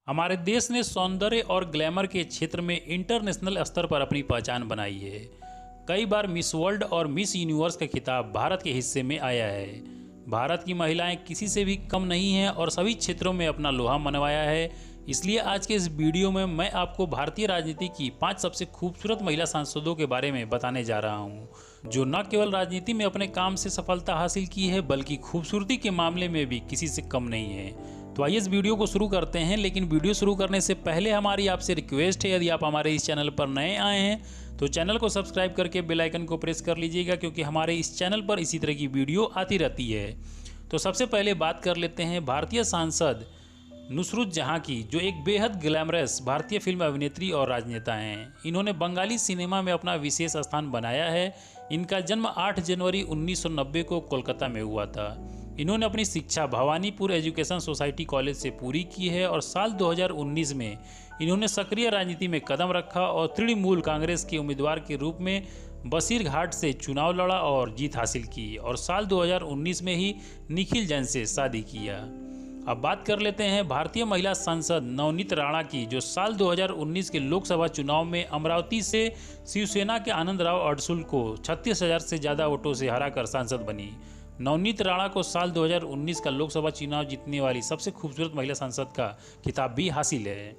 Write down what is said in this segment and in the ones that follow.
हमारे देश ने सौंदर्य और ग्लैमर के क्षेत्र में इंटरनेशनल स्तर पर अपनी पहचान बनाई है। कई बार मिस वर्ल्ड और मिस यूनिवर्स का खिताब भारत के हिस्से में आया है। भारत की महिलाएं किसी से भी कम नहीं हैं और सभी क्षेत्रों में अपना लोहा मनवाया है। इसलिए आज के इस वीडियो में मैं आपको भारतीय राजनीति की 5 सबसे खूबसूरत महिला सांसदों के बारे में बताने जा रहा हूं, जो न केवल राजनीति में अपने काम से सफलता हासिल की है बल्कि खूबसूरती के मामले में भी किसी से कम नहीं है। तो आइए इस वीडियो को शुरू करते हैं, लेकिन वीडियो शुरू करने से पहले हमारी आपसे रिक्वेस्ट है, यदि आप हमारे इस चैनल पर नए आए हैं तो चैनल को सब्सक्राइब करके बेल आइकन को प्रेस कर लीजिएगा, क्योंकि हमारे इस चैनल पर इसी तरह की वीडियो आती रहती है। तो सबसे पहले बात कर लेते हैं भारतीय सांसद नुसरत जहां की, जो एक बेहद ग्लैमरस भारतीय फिल्म अभिनेत्री और राजनेता हैं। इन्होंने बंगाली सिनेमा में अपना विशेष स्थान बनाया है। इनका जन्म 8 जनवरी 1990 को कोलकाता में हुआ था। इन्होंने अपनी शिक्षा भवानीपुर एजुकेशन सोसाइटी कॉलेज से पूरी की है और साल 2019 में इन्होंने सक्रिय राजनीति में कदम रखा और तृणमूल कांग्रेस के उम्मीदवार के रूप में बसीरघाट से चुनाव लड़ा और जीत हासिल की और साल 2019 में ही निखिल जैन से शादी किया। अब बात कर लेते हैं भारतीय महिला सांसद नवनीत राणा की, जो साल 2019 के लोकसभा चुनाव में अमरावती से शिवसेना के आनंद राव अडसुल को 36,000 से ज़्यादा वोटों से हराकर सांसद बनी। नवनीत राणा को साल 2019 का लोकसभा चुनाव जीतने वाली सबसे खूबसूरत महिला सांसद का खिताब भी हासिल है।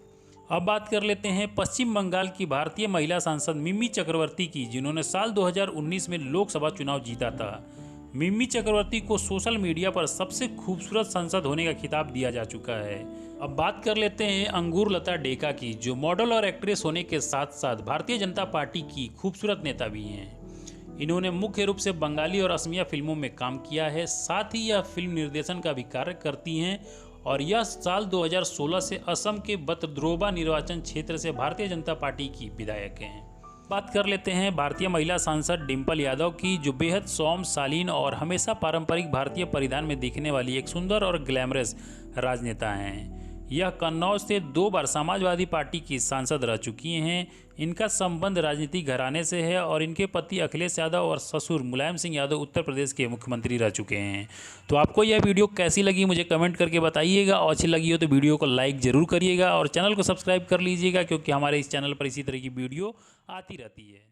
अब बात कर लेते हैं पश्चिम बंगाल की भारतीय महिला सांसद मिमी चक्रवर्ती की, जिन्होंने साल 2019 में लोकसभा चुनाव जीता था। मिमी चक्रवर्ती को सोशल मीडिया पर सबसे खूबसूरत सांसद होने का खिताब दिया जा चुका है। अब बात कर लेते हैं अंगूर लता डेका की, जो मॉडल और एक्ट्रेस होने के साथ साथ भारतीय जनता पार्टी की खूबसूरत नेता भी हैं। इन्होंने मुख्य रूप से बंगाली और असमिया फिल्मों में काम किया है, साथ ही यह फिल्म निर्देशन का भी कार्य करती हैं और यह साल 2016 से असम के बतद्रोबा निर्वाचन क्षेत्र से भारतीय जनता पार्टी की विधायक हैं। बात कर लेते हैं भारतीय महिला सांसद डिंपल यादव की, जो बेहद सौम्य, शालीन और हमेशा पारंपरिक भारतीय परिधान में दिखने वाली एक सुंदर और ग्लैमरस राजनेता हैं। यह कन्नौज से 2 बार समाजवादी पार्टी की सांसद रह चुकी हैं। इनका संबंध राजनीतिक घराने से है और इनके पति अखिलेश यादव और ससुर मुलायम सिंह यादव उत्तर प्रदेश के मुख्यमंत्री रह चुके हैं। तो आपको यह वीडियो कैसी लगी मुझे कमेंट करके बताइएगा, और अच्छी लगी हो तो वीडियो को लाइक ज़रूर करिएगा और चैनल को सब्सक्राइब कर लीजिएगा, क्योंकि हमारे इस चैनल पर इसी तरह की वीडियो आती रहती है।